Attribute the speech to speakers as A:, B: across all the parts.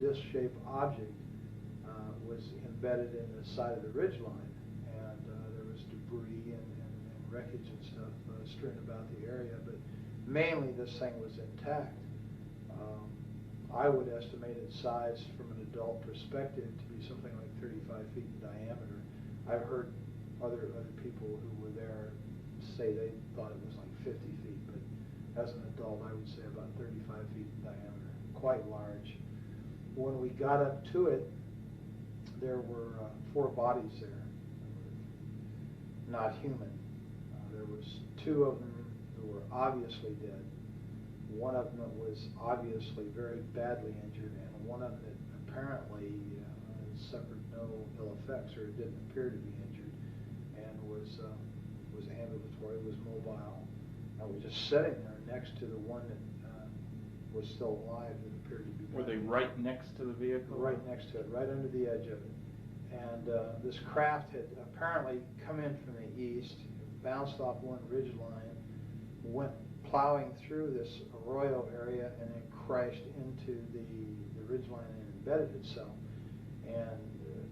A: disc-shaped object was embedded in the side of the ridgeline, and there was debris and wreckage and stuff strewn about the area, but mainly this thing was intact. I would estimate its size from an adult perspective to be something like 35 feet in diameter. I've heard other people who were there say they thought it was like 50 feet, but as an adult I would say about 35 feet in diameter, quite large. When we got up to it, there were 4 bodies there, not human. There was 2 of them who were obviously dead. One of them was obviously very badly injured, and one of them that apparently suffered no ill effects, or didn't appear to be injured, and was ambulatory, was mobile. I was just sitting there next to the one that was still alive that appeared to be dead.
B: Were they right next to the vehicle?
A: Right next to it, right under the edge of it. And this craft had apparently come in from the east, bounced off one ridge line, went plowing through this arroyo area, and then crashed into the ridge line and embedded itself. And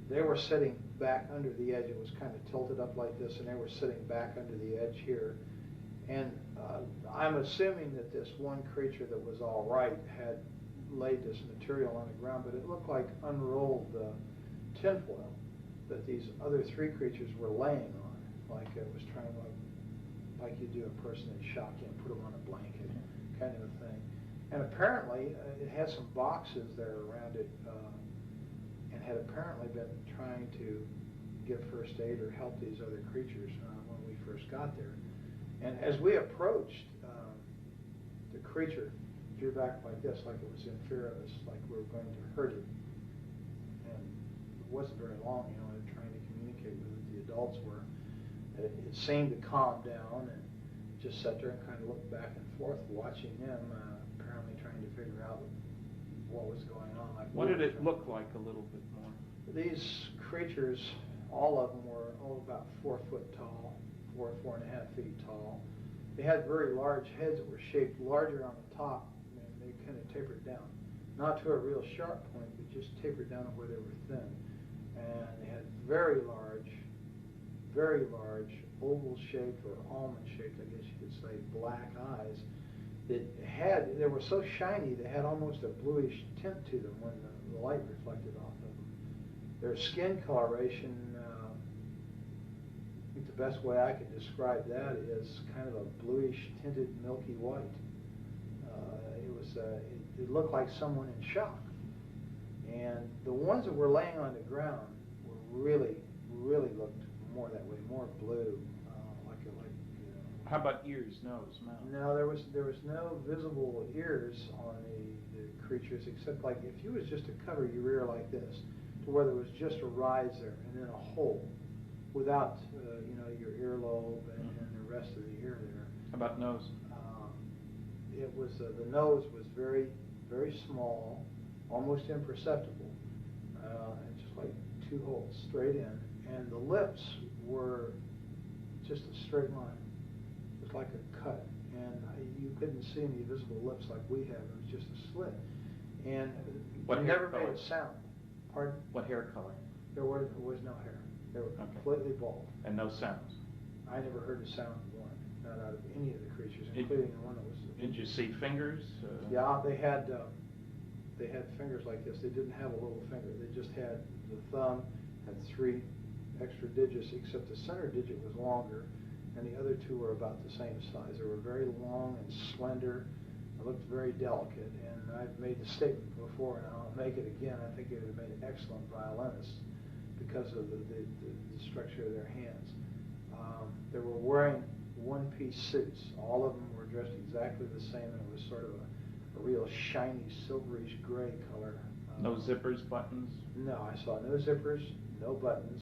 A: they were sitting back under the edge. It was kind of tilted up like this, and they were sitting back under the edge here. And I'm assuming that this one creature that was all right had laid this material on the ground, but it looked like unrolled tinfoil that these other 3 creatures were laying on, like it was trying to, like you do a person in shock, you know, put them on a blanket, kind of a thing. And apparently it had some boxes there around it, and had apparently been trying to give first aid or help these other creatures when we first got there. And as we approached, the creature drew back like this, like it was in fear of us, like we were going to hurt it. And it wasn't very long, you know, trying to communicate with it. The adults were. It seemed to calm down and just sat there and kind of looked back and forth, watching them, apparently trying to figure out what was going on. Like,
B: what did it look like a little bit more?
A: These creatures, all of them were about 4 foot tall, 4.5 feet tall. They had very large heads that were shaped larger on the top, and they kind of tapered down. Not to a real sharp point, but just tapered down to where they were thin. And they had very large, oval-shaped or almond-shaped, I guess you could say, black eyes. They were so shiny, they had almost a bluish tint to them when the light reflected off of them. Their skin coloration, I think the best way I could describe that is kind of a bluish tinted milky white. It looked like someone in shock. And the ones that were laying on the ground were really looked more that way, more blue,
B: How about ears, nose, mouth?
A: No, there was no visible ears on the creatures, except like if you was just to cover your ear like this, to where there was just a rise there and then a hole, without your earlobe and the rest of the ear there.
B: How about nose?
A: It was the nose was very small, almost imperceptible, and just like 2 holes straight in, and the lips were just a straight line. It was like a cut, and you couldn't see any visible lips like we have. It was just a slit, and
B: What
A: never
B: hair color?
A: made a sound. Pardon?
B: What hair color?
A: There was no hair. They were completely bald.
B: And no sounds?
A: I never heard a sound one, not out of any of the creatures, including the one that was.
B: Did you see fingers?
A: Yeah, they had fingers like this. They didn't have a little finger. They just had the thumb, had 3 extra digits, except the center digit was longer, and the other 2 were about the same size. They were very long and slender. They looked very delicate, and I've made the statement before, and I'll make it again. I think they would have made excellent violinists because of the structure of their hands. They were wearing one-piece suits. All of them were dressed exactly the same, and it was sort of a real shiny, silverish gray color.
B: No zippers, buttons?
A: No, I saw no zippers, no buttons.